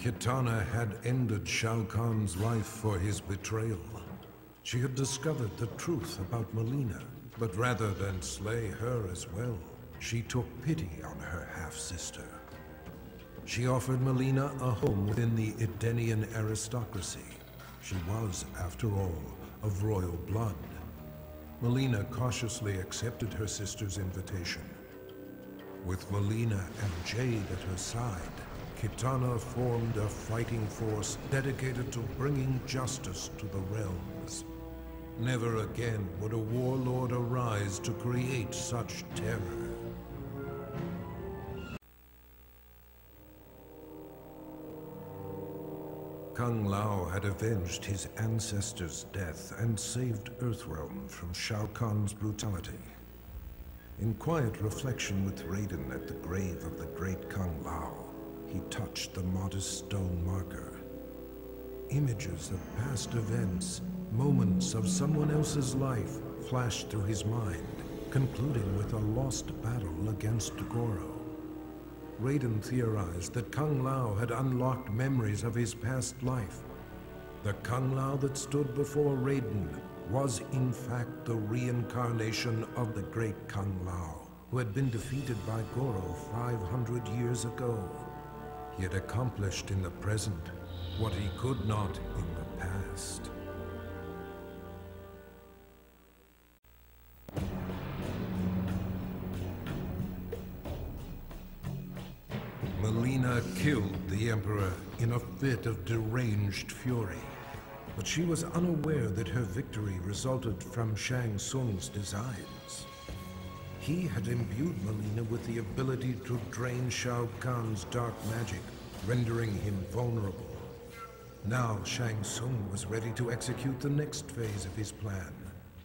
Kitana had ended Shao Kahn's life for his betrayal. She had discovered the truth about Mileena, but rather than slay her as well, she took pity on her half-sister. She offered Mileena a home within the Edenian aristocracy. She was, after all, of royal blood. Mileena cautiously accepted her sister's invitation. With Mileena and Jade at her side, Kitana formed a fighting force dedicated to bringing justice to the realms. Never again would a warlord arise to create such terror. Kung Lao had avenged his ancestor's death and saved Earthrealm from Shao Kahn's brutality. In quiet reflection with Raiden at the grave of the great Kung Lao, he touched the modest stone marker. Images of past events, moments of someone else's life flashed through his mind, concluding with a lost battle against Goro. Raiden theorized that Kung Lao had unlocked memories of his past life. The Kung Lao that stood before Raiden was in fact the reincarnation of the great Kung Lao, who had been defeated by Goro 500 years ago. He had accomplished in the present what he could not in the past. Mileena killed the Emperor in a fit of deranged fury, but she was unaware that her victory resulted from Shang Tsung's designs. He had imbued Mileena with the ability to drain Shao Kahn's dark magic, rendering him vulnerable. Now Shang Tsung was ready to execute the next phase of his plan,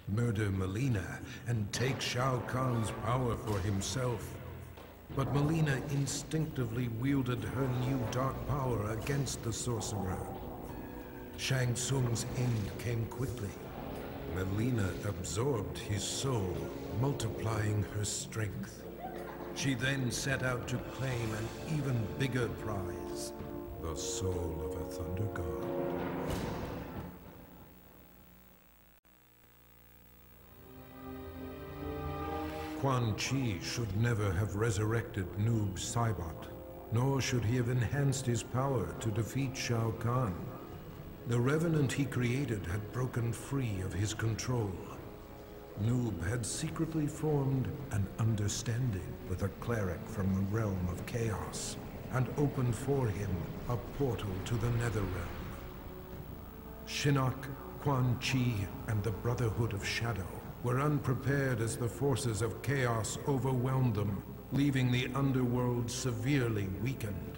murder Mileena and take Shao Kahn's power for himself. But Mileena instinctively wielded her new dark power against the sorcerer. Shang Tsung's end came quickly. Mileena absorbed his soul, multiplying her strength. She then set out to claim an even bigger prize, the soul of a Thunder God. Quan Chi should never have resurrected Noob Saibot, nor should he have enhanced his power to defeat Shao Kahn. The Revenant he created had broken free of his control. Noob had secretly formed an understanding with a cleric from the realm of chaos, and opened for him a portal to the Netherrealm. Shinnok, Quan Chi, and the Brotherhood of Shadow were unprepared as the forces of chaos overwhelmed them, leaving the underworld severely weakened.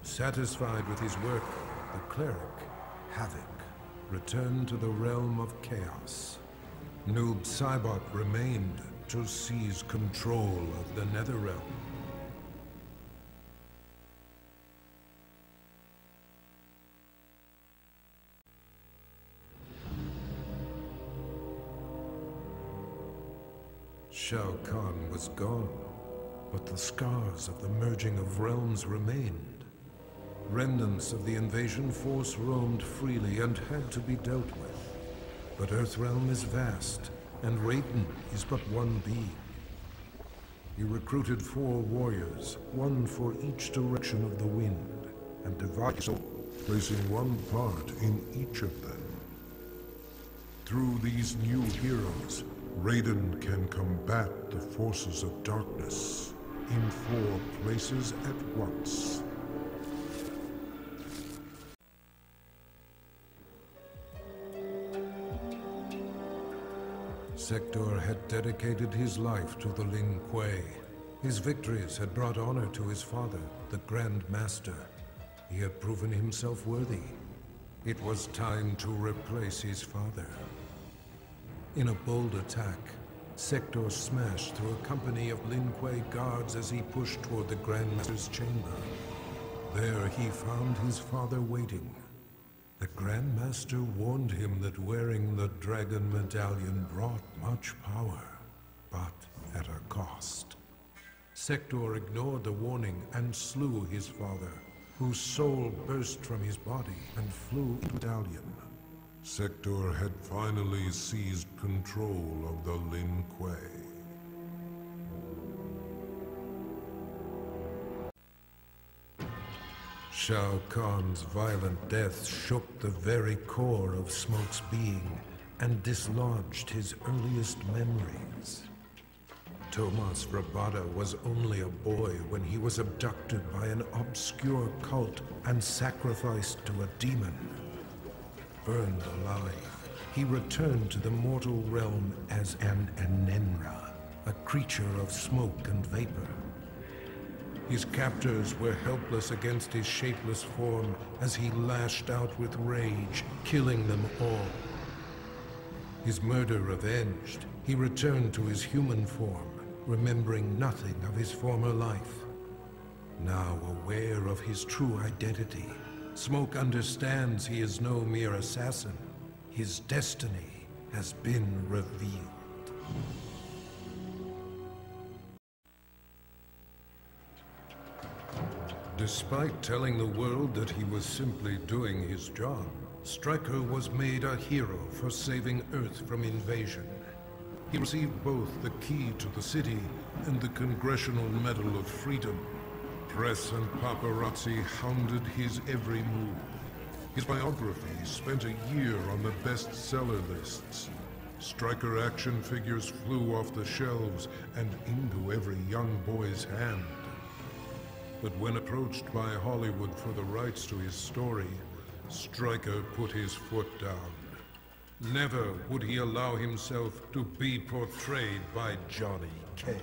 Satisfied with his work, the cleric, Havoc, returned to the realm of chaos. Noob Saibot remained to seize control of the Netherrealm. Shao Kahn was gone, but the scars of the merging of realms remained. Remnants of the invasion force roamed freely and had to be dealt with. But Earthrealm is vast, and Raiden is but one being. He recruited 4 warriors, one for each direction of the wind, and divided his soul, placing one part in each of them. Through these new heroes, Raiden can combat the forces of darkness in 4 places at once. Sector had dedicated his life to the Lin Kuei. His victories had brought honor to his father, the Grand Master. He had proven himself worthy. It was time to replace his father. In a bold attack, Sector smashed through a company of Lin Kuei guards as he pushed toward the Grandmaster's chamber. There he found his father waiting. The Grandmaster warned him that wearing the Dragon Medallion brought much power, but at a cost. Sector ignored the warning and slew his father, whose soul burst from his body and flew into Dalian. Sector had finally seized control of the Lin Kuei. Shao Kahn's violent death shook the very core of Smoke's being and dislodged his earliest memories. Tomas Rabada was only a boy when he was abducted by an obscure cult and sacrificed to a demon. Burned alive, he returned to the mortal realm as an Anenra, a creature of smoke and vapor. His captors were helpless against his shapeless form as he lashed out with rage, killing them all. His murder avenged, he returned to his human form, remembering nothing of his former life. Now aware of his true identity, Smoke understands he is no mere assassin. His destiny has been revealed. Despite telling the world that he was simply doing his job, Stryker was made a hero for saving Earth from invasion. He received both the key to the city and the Congressional Medal of Freedom. Press and paparazzi hounded his every move. His biography spent a year on the bestseller lists. Stryker action figures flew off the shelves and into every young boy's hand. But when approached by Hollywood for the rights to his story, Stryker put his foot down. Never would he allow himself to be portrayed by Johnny Cage.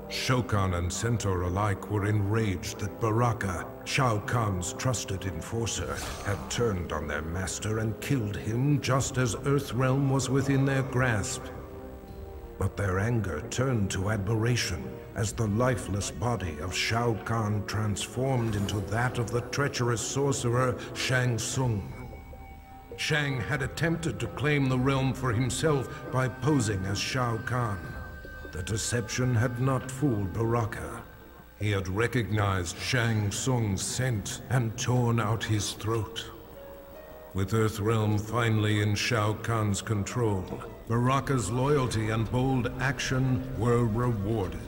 Shokan and Centaur alike were enraged that Baraka, Shao Kahn's trusted enforcer, had turned on their master and killed him just as Earthrealm was within their grasp. But their anger turned to admiration as the lifeless body of Shao Kahn transformed into that of the treacherous sorcerer Shang Tsung. Shang had attempted to claim the realm for himself by posing as Shao Kahn. The deception had not fooled Baraka. He had recognized Shang Tsung's scent and torn out his throat. With Earthrealm finally in Shao Kahn's control, Baraka's loyalty and bold action were rewarded.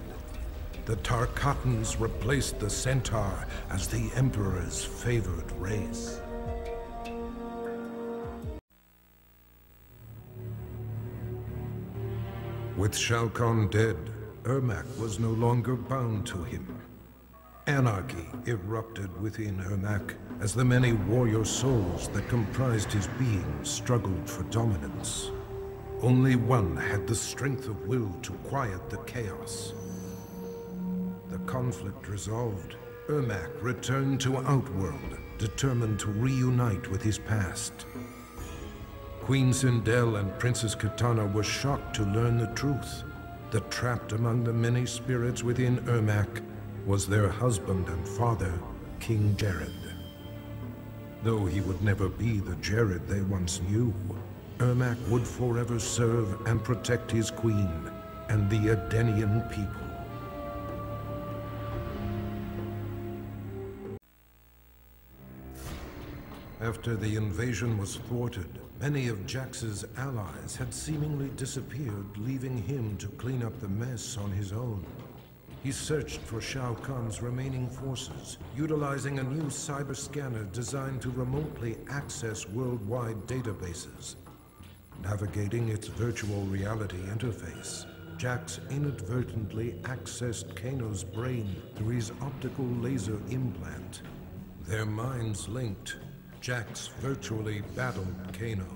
The Tarkatans replaced the Centaur as the Emperor's favored race. With Shao Kahn dead, Ermac was no longer bound to him. Anarchy erupted within Ermac as the many warrior souls that comprised his being struggled for dominance. Only one had the strength of will to quiet the chaos. The conflict resolved, Ermac returned to Outworld, determined to reunite with his past. Queen Sindel and Princess Katana were shocked to learn the truth, that trapped among the many spirits within Ermac was their husband and father, King Jared. Though he would never be the Jared they once knew, Ermac would forever serve and protect his queen and the Edenian people. After the invasion was thwarted, many of Jax's allies had seemingly disappeared, leaving him to clean up the mess on his own. He searched for Shao Kahn's remaining forces, utilizing a new cyber scanner designed to remotely access worldwide databases. Navigating its virtual reality interface, Jax inadvertently accessed Kano's brain through his optical laser implant. Their minds linked, Jax virtually battled Kano.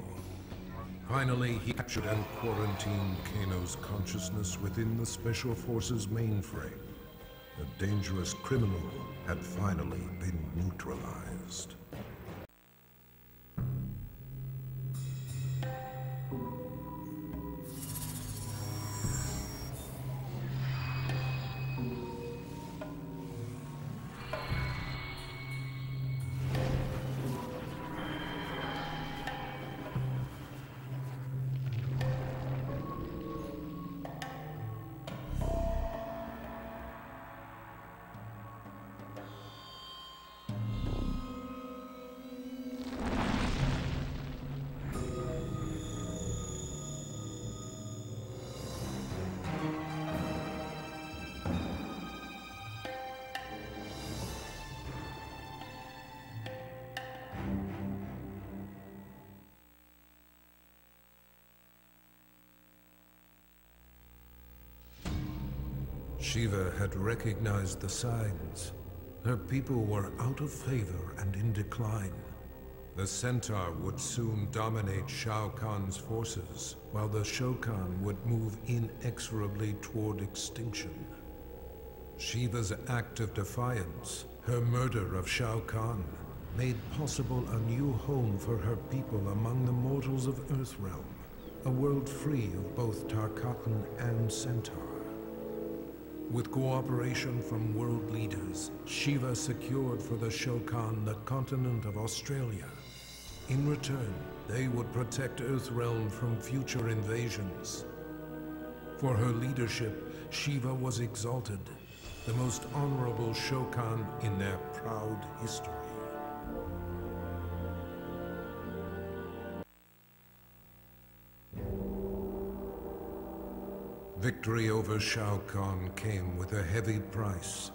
Finally, he captured and quarantined Kano's consciousness within the Special Forces mainframe. The dangerous criminal had finally been neutralized. Shiva had recognized the signs. Her people were out of favor and in decline. The Centaur would soon dominate Shao Kahn's forces, while the Shokan would move inexorably toward extinction. Shiva's act of defiance, her murder of Shao Kahn, made possible a new home for her people among the mortals of Earthrealm, a world free of both Tarkatan and Centaur. With cooperation from world leaders, Shiva secured for the Shokan the continent of Australia. In return, they would protect Earthrealm from future invasions. For her leadership, Shiva was exalted, the most honorable Shokan in their proud history. Victory over Shao Kahn came with a heavy price.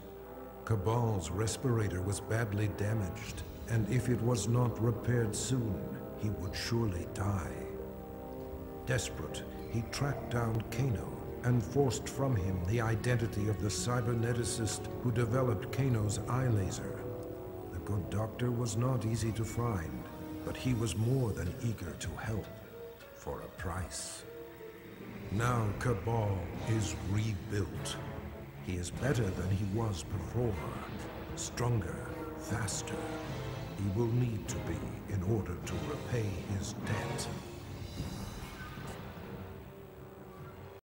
Cabal's respirator was badly damaged, and if it was not repaired soon, he would surely die. Desperate, he tracked down Kano and forced from him the identity of the cyberneticist who developed Kano's eye laser. The good doctor was not easy to find, but he was more than eager to help, for a price. Now Cabal is rebuilt. He is better than he was before, stronger, faster. He will need to be in order to repay his debt.